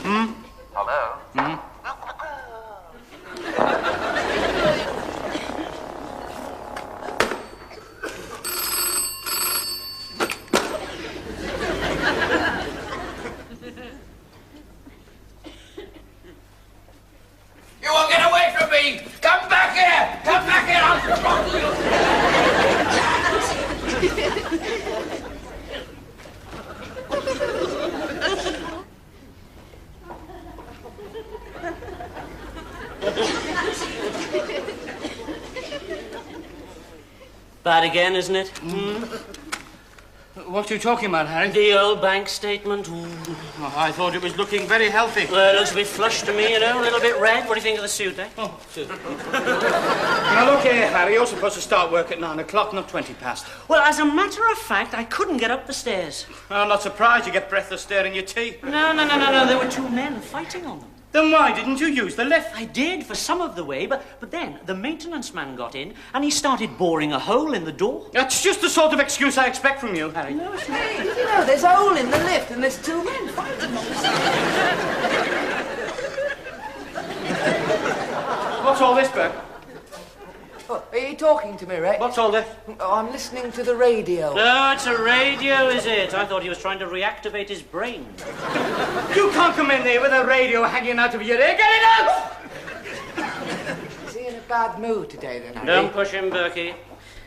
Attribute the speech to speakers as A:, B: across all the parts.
A: Hello?
B: You won't get away from me! Come back here! Come back here! I'll throttle you!
C: Bad again, isn't it?
D: What are you talking about, Harry?
C: The old bank statement.
D: Oh, I thought it was looking very healthy.
C: Well, it looks a bit flushed to me, you know, a little bit red. What do you think of the suit, eh?
D: Oh, suit. Now, look here, Harry. You're supposed to start work at 9 o'clock, not 20 past.
C: Well, as a matter of fact, I couldn't get up the stairs.
D: I'm not surprised you get breathless staring your tea.
C: No. There were two men fighting on them.
D: Then why didn't you use the lift?
C: I did for some of the way, but then the maintenance man got in and he started boring a hole in the door.
D: That's just the sort of excuse I expect from you, Harry.
C: No, it's not.
E: Hey, you know, there's a hole in the lift and there's two men fighting on the
D: What's all this, Bert?
E: Oh, are you talking to me, Rex?
D: What's all this?
E: Oh, I'm listening to the radio.
C: Oh, it's a radio, is it? I thought he was trying to reactivate his brain.
D: You can't come in there with a radio hanging out of your ear. Get it out!
E: Is he in a bad mood today, then, Harry?
C: Don't push him, Berkey.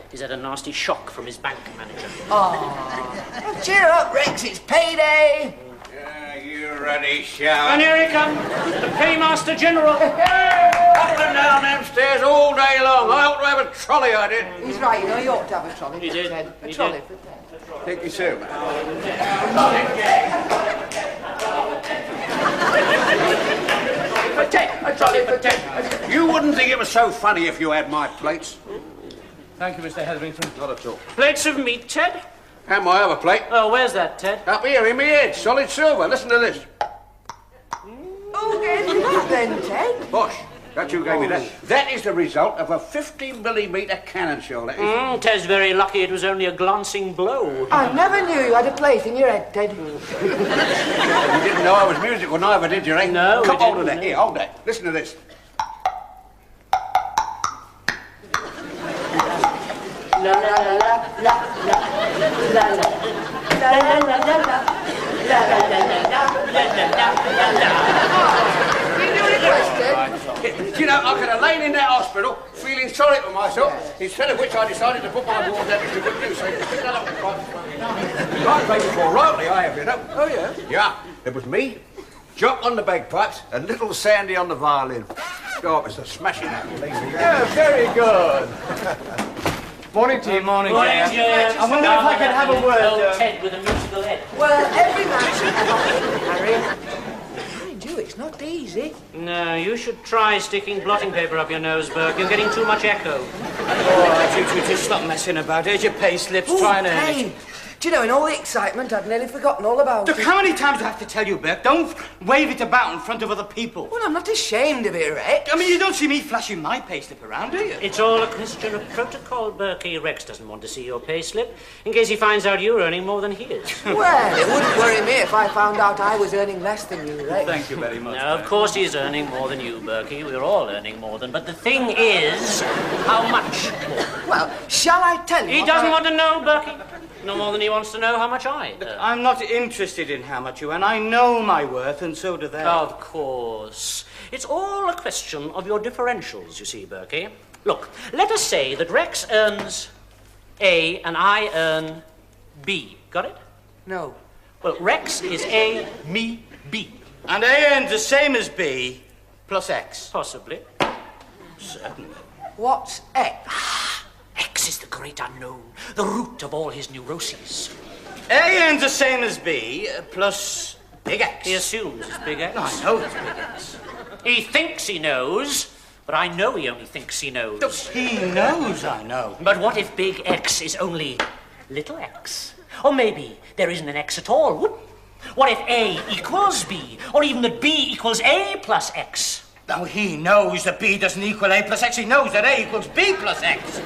C: He's had a nasty shock from his bank manager.
E: Oh, cheer up, Rex. It's payday.
B: You ready, shall?
C: And here he comes, the Paymaster General.
B: Up and down them stairs all day long. I ought to have a trolley, I did.
E: He's right, you know, you ought to have a trolley.
C: He did.
E: Ted. A
C: He
E: trolley
C: did.
E: for Ted.
B: Thank you so much.
E: For Ted. A trolley for Ted.
B: You wouldn't think it was so funny if you had my plates.
D: Thank you, Mr. Hetherington.
B: Not at all.
C: Plates of meat, Ted?
B: And my other plate.
C: Oh, where's that, Ted?
B: Up here in my head, solid silver. Listen to this.
E: Who gave you that then, Ted?
B: Bosh, that you gave me that. That is the result of a 50mm cannon shell, that is.
C: Ted's very lucky it was only a glancing blow.
E: I never knew you had a plate in your head, Ted.
B: You didn't know I was musical, neither did you, eh?
C: No,
B: Come
C: we
B: hold of
C: didn't,
B: that. Here, hold that. Listen to this.
E: La la la la la la la la la la la
B: Do you know, I could have lain in that hospital feeling sorry for myself, instead of which I decided to put my ward down to good news. So you pick that up. I played before rightly, I have, you know.
E: Oh, yeah?
B: Yeah, it was me, Jock on the bagpipes, and little Sandy on the violin. Oh, it was a smashing act.
D: Yeah, very good. Morning to you. Morning,
C: James.
D: I wonder if I could have a word.
C: Old Ted with a musical head.
E: Well, every man should have a Harry. Mind you, it's not easy.
C: No, you should try sticking blotting paper up your nose, Burke. You're getting too much echo.
D: All right, you just stop messing about. Here's your pay slips. Try and earn it.
E: Hey, do you know, in all the excitement, I'd nearly forgotten all about
D: Look,
E: it.
D: how many times do I have to tell you, Burke? Don't wave it about in front of other people.
E: Well, I'm not ashamed of it, Rex.
D: I mean, you don't see me flashing my payslip around, do you?
C: It's all a question of protocol, Berkey. Rex doesn't want to see your payslip in case he finds out you're earning more than he is.
E: Well, it wouldn't worry me if I found out I was earning less than you, Rex.
D: Thank you very much.
C: No, of course he's earning more than you, Berkey. We're all earning more than. But the thing is, how much more?
E: Well, shall I tell you?
C: He doesn't want to know, Berkey. No more than he wants to know how much I earn.
D: I'm not interested in how much you earn. I know my worth, and so do they.
C: Of course. It's all a question of your differentials, you see, Berkey. Look, let us say that Rex earns A and I earn B. Got it?
E: No.
C: Well, Rex is A, me, B.
D: And A earns the same as B, plus X.
C: Possibly.
D: Certainly.
E: What's X?
C: X is the great unknown, the root of all his neuroses.
D: A earns the same as B, plus big X.
C: He assumes it's big X.
D: I know it's big X.
C: He thinks he knows, but I know he only thinks he knows.
D: Look, he knows I know.
C: But what if big X is only little x? Or maybe there isn't an X at all. Whoop. What if A equals B? Or even that B equals A plus X?
D: Now, he knows that B doesn't equal A plus X. He knows that A equals B plus X.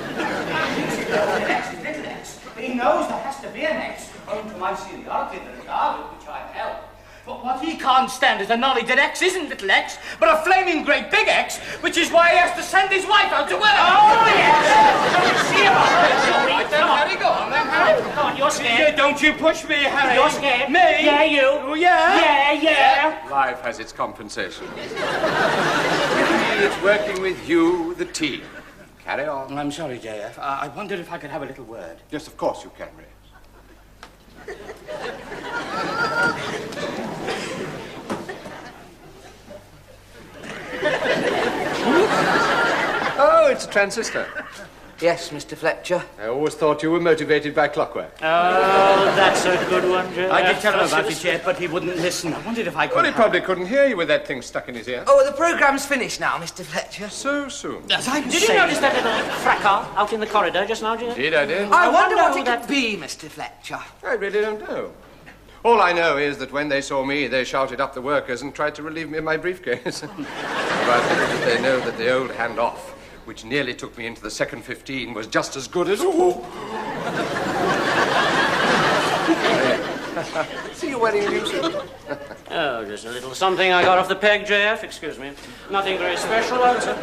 D: He knows there has to be an X, owing to my seniority in the regard which I held. But What he can't stand is the knowledge that X isn't little X, but a flaming great big X, which is why he has to send his wife out to work.
C: Oh, yes! See about it,
D: Then Harry, go on, then, Harry.
C: Come on, you're scared.
D: Don't you push me, Harry.
C: You're scared.
D: Me?
C: Yeah, you.
D: Oh, yeah?
C: Yeah.
B: Life has its compensation. It's working with you, the team. Carry on.
D: I'm sorry, JF. I wondered if I could have a little word.
B: Yes, of course you can, Rex. Oh, it's a transistor.
A: Yes, Mr. Fletcher.
B: I always thought you were motivated by clockwork.
C: Oh, that's a good one, Joe.
D: I did tell him about it, Jeff, but he wouldn't listen. I wondered if I could...
B: Well, he probably couldn't hear you with that thing stuck in his ear.
A: Oh, the programme's finished now, Mr. Fletcher.
B: So soon.
D: As I was
C: Did you
D: saying...
C: notice that little fracas out in the corridor just now, Joe?
B: Indeed, I did.
A: I wonder
C: wonder
A: what
C: who
A: it
C: that-
A: could be, Mr. Fletcher.
B: I really don't know. All I know is that when they saw me, they shouted up the workers and tried to relieve me of my briefcase. But little did they know that the old handoff, which nearly took me into the second 15, was just as good as... See you wearing a new suit.
C: Oh, just a little something I got off the peg, JF. Excuse me. Nothing very special, answer.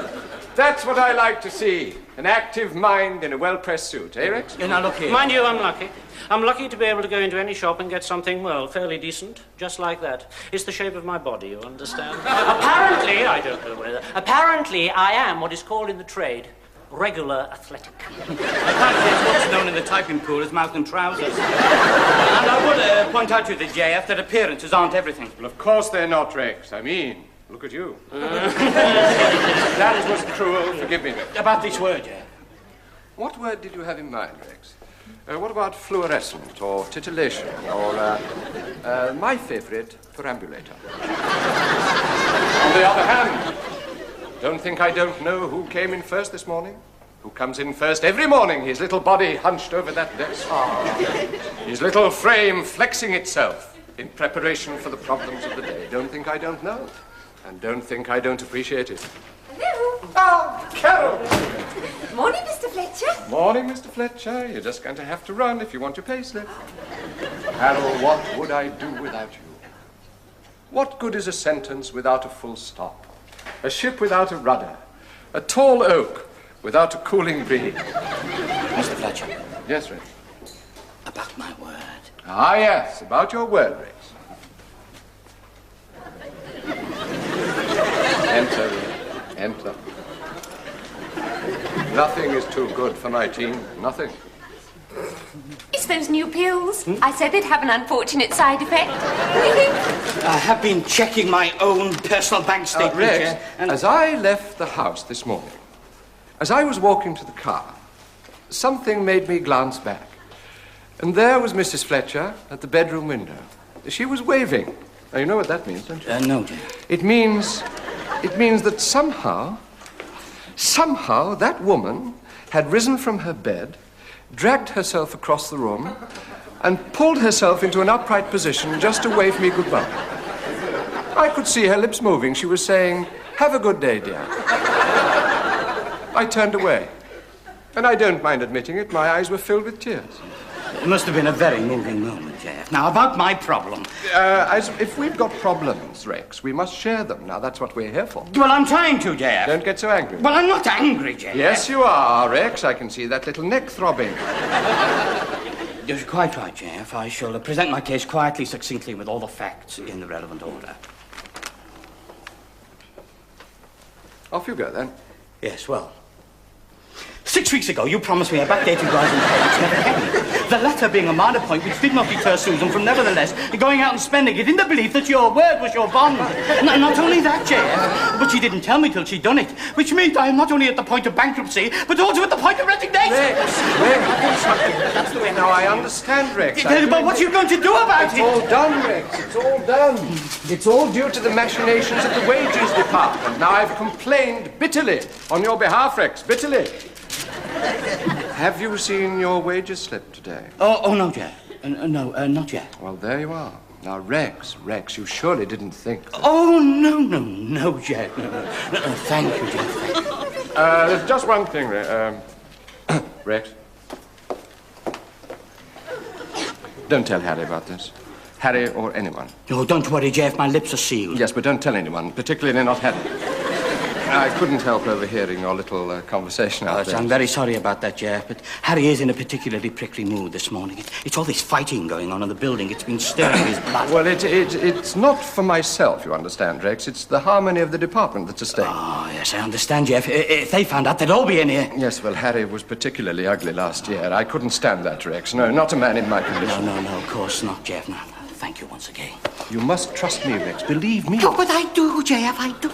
B: That's what I like to see. An active mind in a well-pressed suit, eh, Rex?
D: Now, look here.
C: Mind you, I'm lucky. I'm lucky to be able to go into any shop and get something, well, fairly decent, just like that. It's the shape of my body, you understand? Apparently, I don't know whether... Apparently, I am what is called in the trade regular athletic.
D: Apparently, it's what's known in the typing pool as mouth and trousers. And I would point out to you, the JF, that appearances aren't everything.
B: Well, of course they're not, Rex. I mean, look at you. That was cruel. Forgive me, Rex.
D: About this word, JF.
B: What word did you have in mind, Rex? What about fluorescent or titillation or, my favorite, perambulator? On the other hand, don't think I don't know who came in first this morning? Who comes in first every morning, his little body hunched over that desk? His little frame flexing itself in preparation for the problems of the day. Don't think I don't know. And don't think I don't appreciate it.
F: Hello.
B: Oh, Carol!
F: Morning, Mr. Fletcher.
B: Morning, Mr. Fletcher. You're just going to have to run if you want your payslip. Carol, what would I do without you? What good is a sentence without a full stop? A ship without a rudder? A tall oak without a cooling breeze?
D: Mr. Fletcher,
B: Yes, Rex.
D: about my word.
B: Ah, yes, about your word, Rex. Enter, Rex. Enter. Nothing is too good for my team. Nothing.
F: It's those new pills. I said they'd have an unfortunate side effect.
D: I have been checking my own personal bank statement,
B: Rex,
D: Jeff, and...
B: as I left the house this morning, as I was walking to the car, something made me glance back. And there was Mrs. Fletcher at the bedroom window. She was waving. Now, you know what that means, don't you?
D: no, Jeff.
B: It means that somehow that woman had risen from her bed, dragged herself across the room, and pulled herself into an upright position just to wave me goodbye. I could see her lips moving. She was saying, "Have a good day, dear." I turned away. And I don't mind admitting it, my eyes were filled with tears.
D: It must have been a very moving moment, Jeff. Now, about my problem.
B: If we've got problems, Rex, we must share them. Now, that's what we're here for.
D: Well, I'm trying to, Jeff.
B: Don't get so angry.
D: Well, I'm not angry, Jeff.
B: Yes, you are, Rex. I can see that little neck throbbing.
D: You're quite right, Jeff. I shall present my case quietly, succinctly, with all the facts in the relevant order.
B: Off you go, then.
D: Yes, well... 6 weeks ago, you promised me a backdated rise in pay which never came. The latter being a minor point which did not deter Susan from nevertheless going out and spending it in the belief that your word was your bond. Not only that, Jeff, but she didn't tell me till she'd done it, which means I am not only at the point of bankruptcy, but also at the point of resignation.
B: Rex, that's the way. Now, I understand, Rex.
D: But what are you going to do about
B: It's
D: it?
B: all done, Rex. It's all done. It's all due to the machinations of the wages department. Now, I've complained bitterly on your behalf, Rex, bitterly. Have you seen your wages slip today?
D: Oh, no, Jeff. No, not yet.
B: Well, there you are. Now, Rex, you surely didn't think that...
D: Oh, no, Jeff. No. Thank you, Jeff.
B: There's just one thing, Rex. Don't tell Harry about this. Harry or anyone.
D: Oh, don't worry, Jeff. My lips are sealed.
B: Yes, but don't tell anyone, particularly not Harry. I couldn't help overhearing your little conversation out there.
D: I'm very sorry about that, Jeff, but Harry is in a particularly prickly mood this morning. It's all this fighting going on in the building. It's been stirring his blood.
B: Well, it's not for myself, you understand, Rex. It's the harmony of the department that's at stake.
D: Oh, yes, I understand, Jeff. If they found out, they'd all be in here.
B: Yes, well, Harry was particularly ugly last year. I couldn't stand that, Rex. No, not a man in my condition.
D: No, of course not, Jeff. No. Thank you once again.
B: You must trust me, Rex. Believe me.
D: Oh, but I do, Jeff, I do.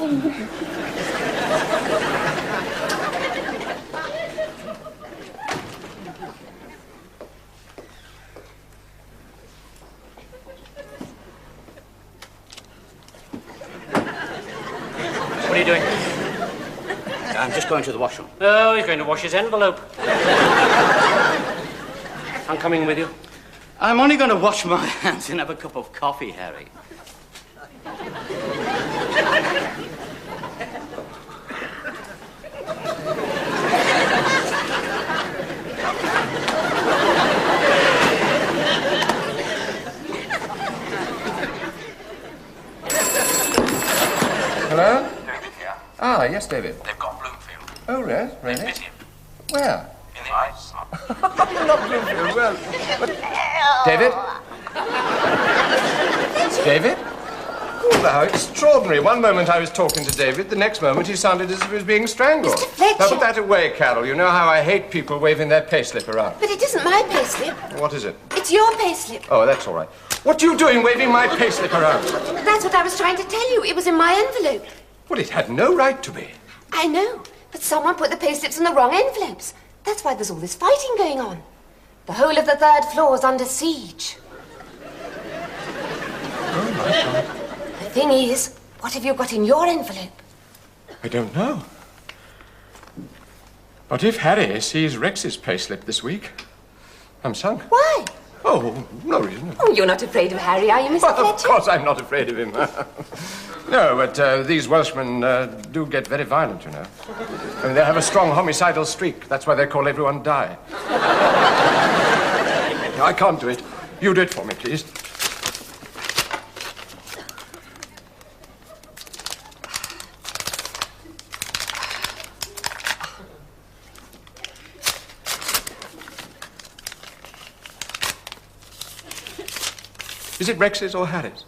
C: What are you doing?
D: I'm just going to the washroom.
C: Oh, he's going to wash his envelope. I'm coming with you.
D: I'm only going to wash my hands and have a cup of coffee, Harry.
B: Hello?
G: David here.
B: Ah, yes, David.
G: They've got Bloomfield.
B: Oh, yes, really?
G: They've bit him
B: Where?
G: in the eyes.
B: Not Bloomfield. Well, but... David? David? Oh, how extraordinary. One moment I was talking to David, the next moment he sounded as if he was being strangled.
F: Mr. Fletcher.
B: Now, put that away, Carol. You know how I hate people waving their payslip around.
F: But it isn't my payslip.
B: What is it?
F: It's your payslip.
B: Oh, that's all right. What are you doing waving my payslip around?
F: That's what I was trying to tell you. It was in my envelope.
B: Well, it had no right to be.
F: I know, but someone put the payslips in the wrong envelopes. That's why there's all this fighting going on. The whole of the 3rd floor is under siege.
B: Oh, my God.
F: The thing is, what have you got in your envelope?
B: I don't know. But if Harry sees Rex's payslip this week, I'm sunk.
F: Why?
B: Oh, no reason.
F: Oh, you're not afraid of Harry, are you, Mr.
B: Well, of
F: Fletcher?
B: course I'm not afraid of him. No, but these Welshmen do get very violent, you know. I mean, they have a strong homicidal streak. That's why they call everyone die. No, I can't do it. You do it for me, please. Is it Rex's or Harry's?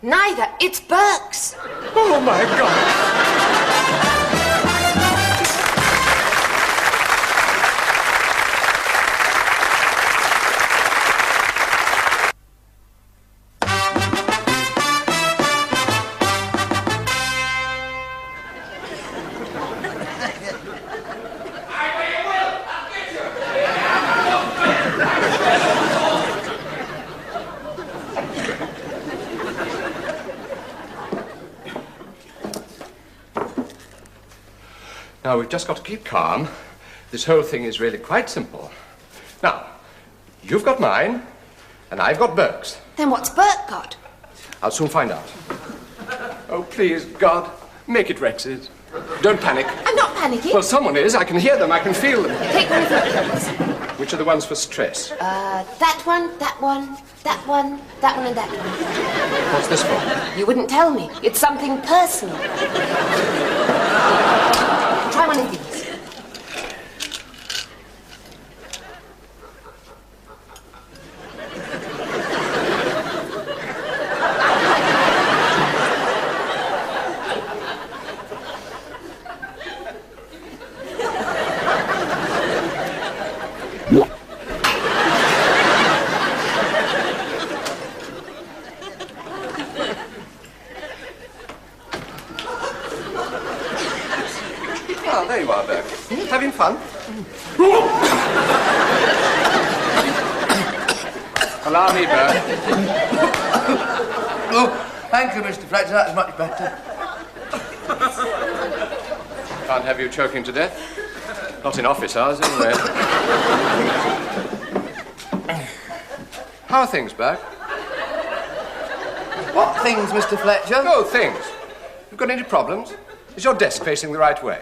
F: Neither. It's Burke's.
B: Oh, my God. Now, we've just got to keep calm. This whole thing is really quite simple. Now, you've got mine, and I've got Burke's.
F: Then what's Burke got?
B: I'll soon find out. Oh, please, God, make it Rex's. Don't panic.
F: I'm not panicking.
B: Well, someone is. I can hear them. I can feel them.
F: Take one of your pills.
B: Which are the ones for stress?
F: That one, that one, that one, that one, and that one.
B: What's this for?
F: You wouldn't tell me. It's something personal. Try one of these.
B: Ah, there you are, Burke. Having fun? Allow me, Burke.
A: Oh, thank you, Mr. Fletcher. That's much better.
B: Can't have you choking to death. Not in office hours, anyway. How are things, Burke?
A: What things, Mr. Fletcher?
B: Oh, things. You got any problems? Is your desk facing the right way?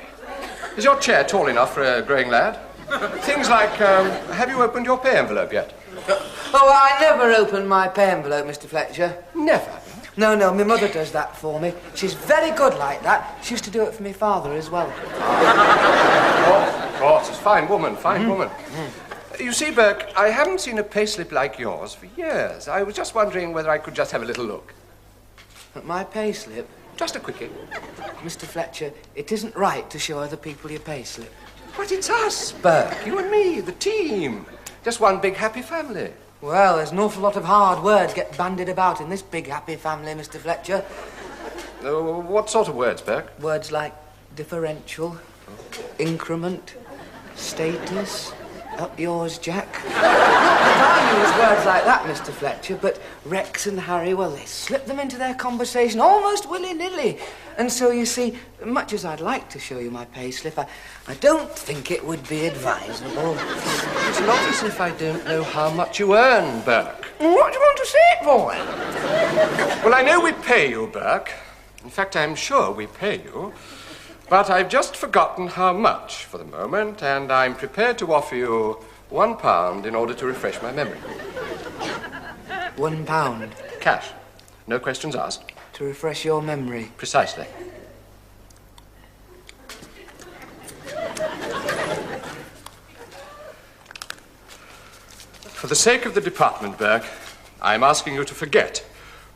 B: Is your chair tall enough for a growing lad? Things like, have you opened your pay envelope yet?
A: Oh, I never open my pay envelope, Mr. Fletcher.
B: Never.
A: No, my mother does that for me. She's very good like that. She used to do it for my father as well.
B: Of course, it's a fine woman, fine woman. You see, Burke, I haven't seen a payslip like yours for years. I was just wondering whether I could just have a little look.
A: At my payslip?
B: Just a quickie.
A: Mr. Fletcher, it isn't right to show other people your payslip.
B: But it's us, Burke, you and me, the team. Just one big happy family.
A: Well, there's an awful lot of hard words get bandied about in this big happy family, Mr. Fletcher.
B: What sort of words, Burke?
A: Words like differential, increment, status, up yours, Jack. I use words like that, Mr. Fletcher, but Rex and Harry, well, they slip them into their conversation almost willy-nilly. And so, you see, much as I'd like to show you my payslip, I don't think it would be advisable.
B: It's not as if I don't know how much you earn, Burke.
A: What do you want to say it for?
B: Well, I know we pay you, Burke. In fact, I'm sure we pay you. But I've just forgotten how much for the moment, and I'm prepared to offer you £1 in order to refresh my memory.
A: £1.
B: Cash. No questions asked.
A: To refresh your memory.
B: Precisely. For the sake of the department, Burke, I'm asking you to forget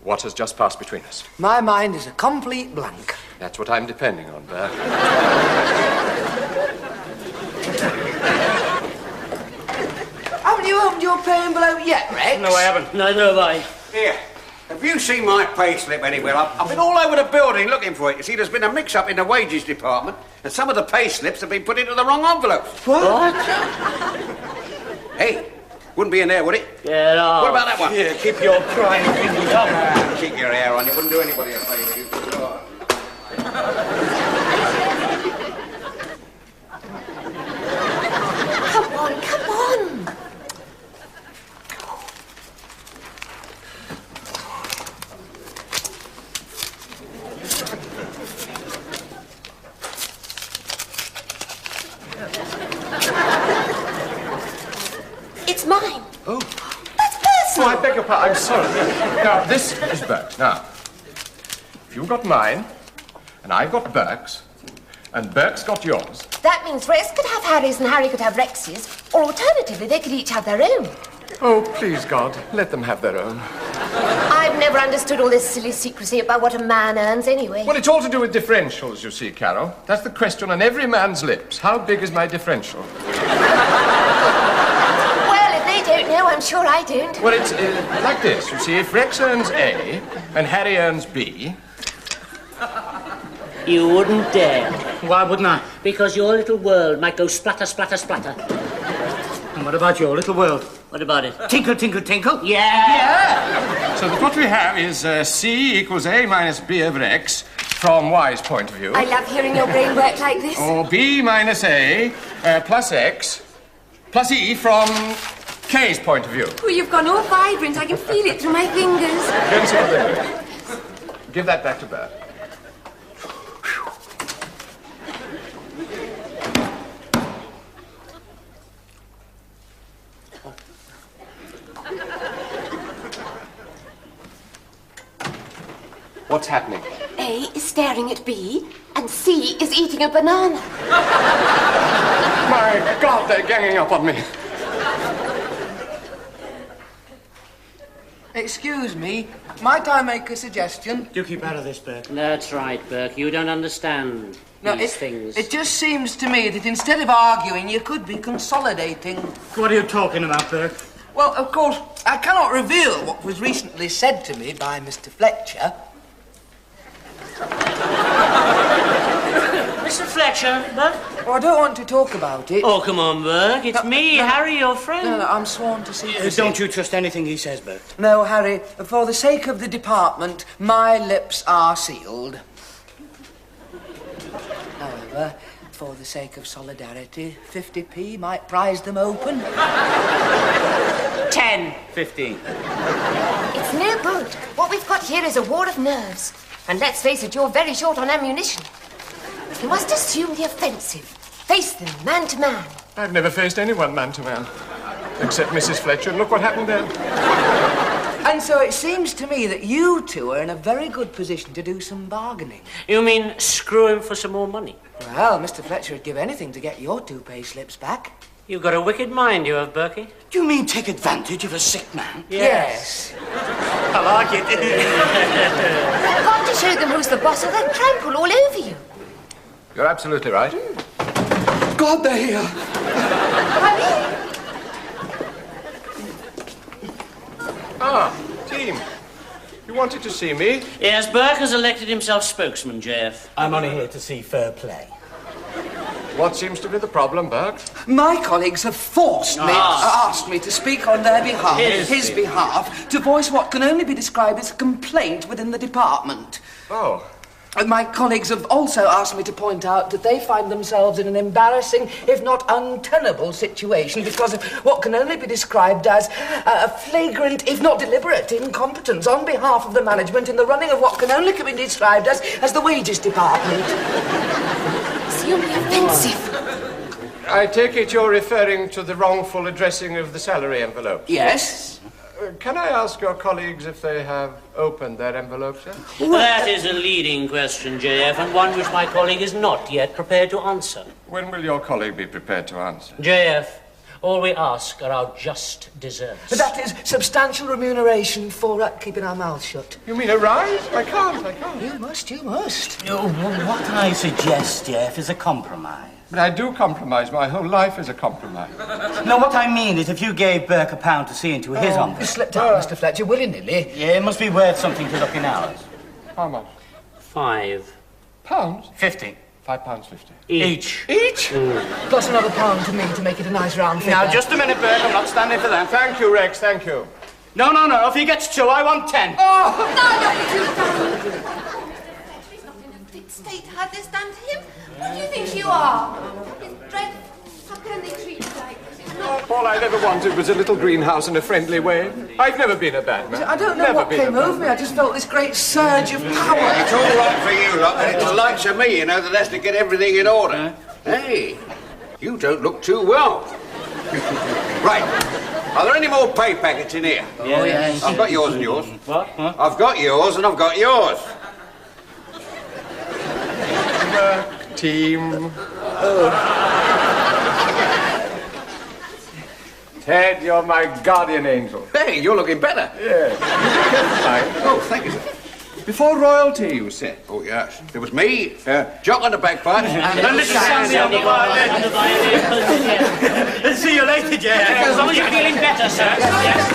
B: what has just passed between us.
A: My mind is a complete blank.
B: That's what I'm depending on, Burke.
A: Haven't you opened your pay envelope yet, Rex?
C: No, I haven't. Neither have I.
G: Here, have you seen my pay slip anywhere? I've been all over the building looking for it. You see, there's been a mix-up in the wages department, and some of the pay slips have been put into the wrong envelopes.
A: What?
G: Hey, wouldn't be in there, would it?
C: Get off.
G: What about that one?
D: Here, keep your crying fingers up.
G: Keep your hair on. It wouldn't do anybody a favour. You could.
F: Come on, come on. It's mine.
B: Oh.
F: That's personal.
B: Oh, I beg your pardon. I'm sorry. Now, this is Burke's. Now, if you've got mine, and I've got Burke's, and Burke's got yours.
F: That means Rex could have Harry's and Harry could have Rex's, or alternatively, they could each have their own.
B: Oh, please, God, let them have their own.
F: I've never understood all this silly secrecy about what a man earns anyway.
B: Well, it's all to do with differentials, you see, Carol. That's the question on every man's lips. How big is my differential?
F: Well, if they don't know, I'm sure I don't.
B: Well, it's like this. You see, if Rex earns A and Harry earns B...
C: You wouldn't dare.
D: Why wouldn't I?
C: Because your little world might go splatter, splatter, splatter.
D: And what about your little world?
C: What about it?
D: Tinkle, tinkle, tinkle?
C: Yeah!
B: So what we have is C equals A minus B over X from Y's point of view.
F: I love hearing your brain work like this.
B: Or B minus A plus X plus E from K's point of view.
F: Oh, you've gone all vibrant. I can feel it through my fingers.
B: Go and see what they're doing. Give that back to Bert. What's happening?
F: A is staring at B, and C is eating a banana.
B: My God, they're ganging up on me.
A: Excuse me, might I make a suggestion?
D: Do keep out of this, Burke.
C: That's right, Burke. You don't understand these things.
A: It just seems to me that instead of arguing, you could be consolidating.
D: What are you talking about, Burke?
A: Well, of course, I cannot reveal what was recently said to me by Mr. Fletcher.
C: Mr. Fletcher, Burke?
A: Oh, I don't want to talk about it.
C: Oh, come on, Burke. It's me, Harry, your friend.
A: No, I'm sworn to secrecy.
D: Don't you trust anything he says, Burke?
A: No, Harry, for the sake of the department, my lips are sealed. However, for the sake of solidarity, 50p might prise them open.
C: 10.
D: 15.
F: It's no good. What we've got here is a war of nerves. And let's face it, you're very short on ammunition. You must assume the offensive. Face them man to man.
B: I've never faced anyone man to man. Except Mrs. Fletcher, and look what happened then.
A: And so it seems to me that you two are in a very good position to do some bargaining.
C: You mean screw him for some more money?
A: Well, Mr. Fletcher would give anything to get your 2 pay slips back.
C: You've got a wicked mind, you have, Berkey.
D: Do you mean take advantage of a sick man?
A: Yes.
D: I like it.
F: I've got to show them who's the boss or they'll trample all over you.
B: You're absolutely right.
A: God, they're here.
B: Ah, team. You wanted to see me?
C: Yes, Burke has elected himself spokesman, JF.
D: I'm only here to see fair play.
B: What seems to be the problem, Burke?
A: My colleagues have asked me to speak on their behalf, his behalf, to voice what can only be described as a complaint within the department.
B: Oh.
A: And my colleagues have also asked me to point out that they find themselves in an embarrassing, if not untenable, situation because of what can only be described as a flagrant, if not deliberate, incompetence on behalf of the management in the running of what can only be described as the wages department.
F: Is he only offensive?
B: I take it you're referring to the wrongful addressing of the salary envelope.
A: Yes?
B: Can I ask your colleagues if they have opened their envelopes yet?
C: That is a leading question, JF, and one which my colleague is not yet prepared to answer.
B: When will your colleague be prepared to answer?
C: JF, all we ask are our just deserts.
A: That is substantial remuneration for keeping our mouths shut.
B: You mean a rise? I can't.
A: You must.
D: What I suggest, Jeff, is a compromise.
B: But I do compromise. My whole life is a compromise.
D: No, what I mean is if you gave Burke £1 to see into his
A: You
D: envelope.
A: slipped out, Mr. Fletcher, willy-nilly.
D: Yeah, it must be worth something to look in ours.
B: How much?
C: £5.
B: Pounds?
D: 50.
B: £5.50.
C: Each.
B: Each?
A: Plus another £1 to me to make it a nice round figure.
D: Now, just a minute, Burke. I'm not standing for that.
B: Thank you, Rex. Thank you.
D: No. If he gets 2, I want 10.
F: No, he's not in a fit state to have this done to him. Who do you think you are? It's dreadful. How can they treat you like this?
B: All I'd ever wanted was a little greenhouse and a friendly way. I've never been a bad man.
A: I don't know what came over me. I just felt this great surge of power.
G: It's all right for you lot, but it's the likes of me, that has to get everything in order. Hey, you don't look too well. Right. Are there any more pay packets in here?
D: Oh, yes.
G: I've got yours and yours.
D: What? Huh?
G: I've got yours and I've got yours.
B: Team. Ted, you're my guardian angel.
G: Hey, you're looking better.
B: Yes.
G: Oh, thank you, sir.
B: Before royalty, you said.
G: Oh, yes. There was me, Jock on the bagpipe, and
D: And little Sandy on the violin. See you later, Jeff.
C: As long as you're feeling better, sir. Yes.